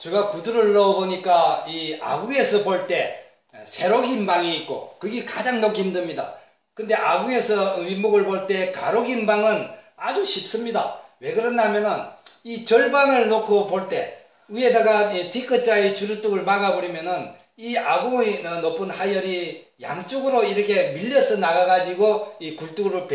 제가 구두를 넣어보니까 이 아궁에서 볼 때 세로 긴 방이 있고 그게 가장 넣기 힘듭니다. 근데 아궁에서 윗목을 볼 때 가로 긴 방은 아주 쉽습니다. 왜 그러냐면은 이 절반을 놓고 볼 때 위에다가 D자의 주루뚝을 막아버리면은 이 아궁의 높은 하열이 양쪽으로 이렇게 밀려서 나가가지고 이 굴뚝으로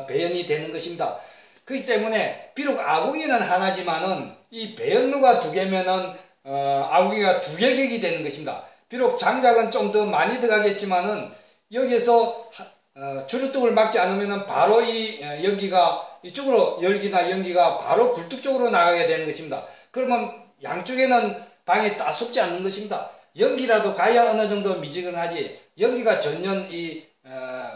배연이 되는 것입니다. 그렇기 때문에 비록 아궁이는 하나지만은 이 배연루가 두 개면은 아궁이가 두 개 격이 되는 것입니다. 비록 장작은 좀 더 많이 들어가겠지만은 여기에서 주루뚝을 막지 않으면은 바로 이 연기가 이쪽으로 열기나 연기가 바로 굴뚝 쪽으로 나가게 되는 것입니다. 그러면 양쪽에는 방이 다 속지 않는 것입니다. 연기라도 가야 어느 정도 미지근하지 연기가 전혀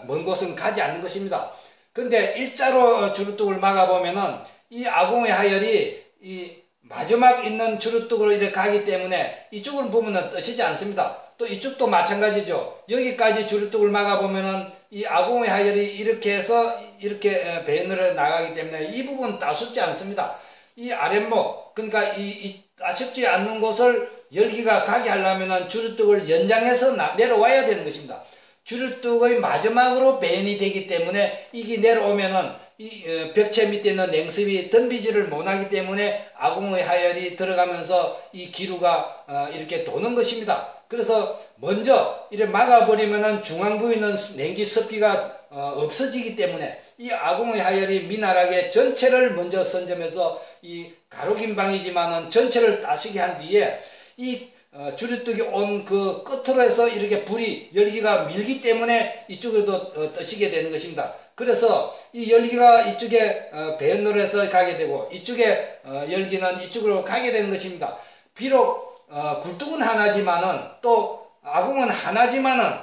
먼 곳은 가지 않는 것입니다. 근데 일자로 주루뚝을 막아보면은 이 아궁의 하열이 이 마지막 있는 주루뚝으로 이렇게 가기 때문에 이쪽을 보면은 떠시지 않습니다. 또 이쪽도 마찬가지죠. 여기까지 주루뚝을 막아보면은 이 아궁의 하열이 이렇게 해서 이렇게 배연으로 나가기 때문에 이 부분은 따숩지 않습니다. 이 아랫목, 그러니까 이 따숩지 않는 곳을 열기가 가게 하려면은 주루뚝을 연장해서 내려와야 되는 것입니다. 주루뚝의 마지막으로 배연이 되기 때문에 이게 내려오면은 이 벽체 밑에 있는 냉습이 덤비지를 못하기 때문에 아궁의 하열이 들어가면서 이 기루가 이렇게 도는 것입니다. 그래서 먼저 이렇게 막아버리면은 중앙 부에 있는 냉기 습기가 없어지기 때문에 이 아궁의 하열이 미나라하게 전체를 먼저 선점해서 이 가로긴 방이지만은 전체를 따시게 한 뒤에 이 주루뚝이 온 그 끝으로 해서 이렇게 불이 열기가 밀기 때문에 이쪽에도 떠시게 되는 것입니다. 그래서 이 열기가 이쪽에 배연로로 해서 가게 되고 이쪽에 열기는 이쪽으로 가게 되는 것입니다. 비록 굴뚝은 하나지만은 또 아궁은 하나지만은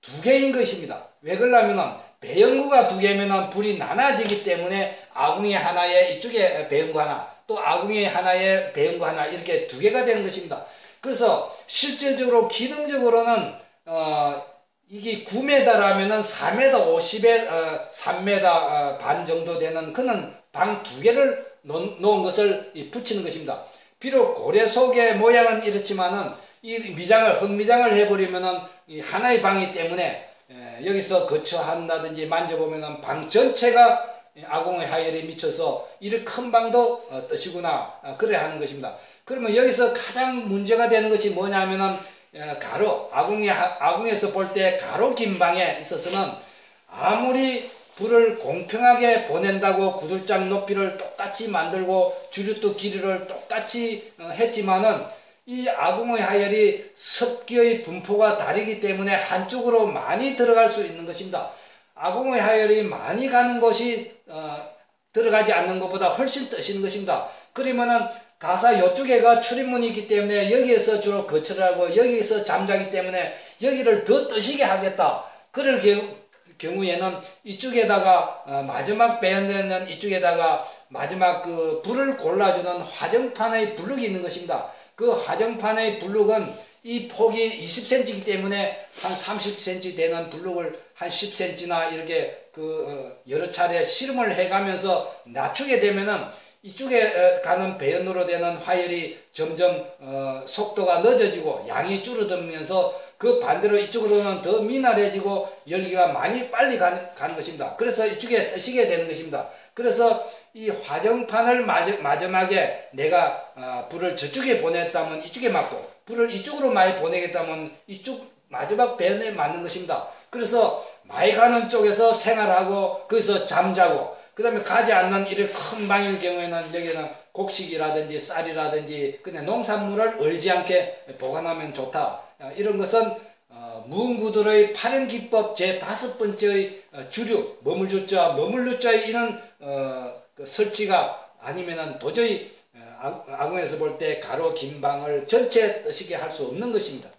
두 개인 것입니다. 왜 그러냐면은 배연구가 두 개면은 불이 나눠지기 때문에 아궁이 하나에 이쪽에 배연구 하나 또 아궁이 하나에 배연구 하나 이렇게 두 개가 되는 것입니다. 그래서 실질적으로 기능적으로는 이게 9m라면은 4m 50에 3m 반 정도 되는 그는 방 두 개를 놓은 것을 붙이는 것입니다. 비록 고래 속의 모양은 이렇지만은 이 미장을 흙미장을 해버리면은 이 하나의 방이기 때문에 여기서 거처한다든지 만져보면은 방 전체가 아궁의 하열에 미쳐서 이렇게 큰 방도 뜨시구나 그래 하는 것입니다. 그러면 여기서 가장 문제가 되는 것이 뭐냐면은 가로 아궁에서 볼 때 가로 긴 방에 있어서는 아무리 불을 공평하게 보낸다고 구들장 높이를 똑같이 만들고 주류뚝 길이를 똑같이 했지만은 이 아궁의 하열이 습기의 분포가 다르기 때문에 한쪽으로 많이 들어갈 수 있는 것입니다. 아궁의 하열이 많이 가는 곳이 들어가지 않는 것보다 훨씬 뜨시는 것입니다. 그러면은 가사 이쪽에가 출입문이 있기 때문에 여기에서 주로 거처를 하고 여기에서 잠자기 때문에 여기를 더 뜨시게 하겠다. 그럴 경우에는 이쪽에다가 마지막 배연되는 이쪽에다가 마지막 그 불을 골라주는 화정판의 블럭이 있는 것입니다. 그 화정판의 블럭은 이 폭이 20cm이기 때문에 한 30cm 되는 블럭을 한 10cm나 이렇게 여러 차례 실험을 해가면서 낮추게 되면은 이쪽에 가는 배연으로 되는 화열이 점점 속도가 늦어지고 양이 줄어들면서 그 반대로 이쪽으로는 더 미나해지고 열기가 많이 빨리 가는 것입니다. 그래서 이쪽에 뜨시게 되는 것입니다. 그래서 이 화정판을 마지막에 내가 불을 저쪽에 보냈다면 이쪽에 맞고 불을 이쪽으로 많이 보내겠다면 이쪽 마지막 배연에 맞는 것입니다. 그래서 많이 가는 쪽에서 생활하고 거기서 잠자고 그 다음에 가지 않는 이렇게 큰 방일 경우에는 여기는 곡식이라든지 쌀이라든지 그냥 농산물을 얼지 않게 보관하면 좋다. 이런 것은 무은구들의 파령기법 제5번째의 주류 머물주자 머물루자의 이는 그 설치가 아니면은 도저히 아궁에서 볼 때 가로 긴 방을 전체 뜨시게 할 수 없는 것입니다.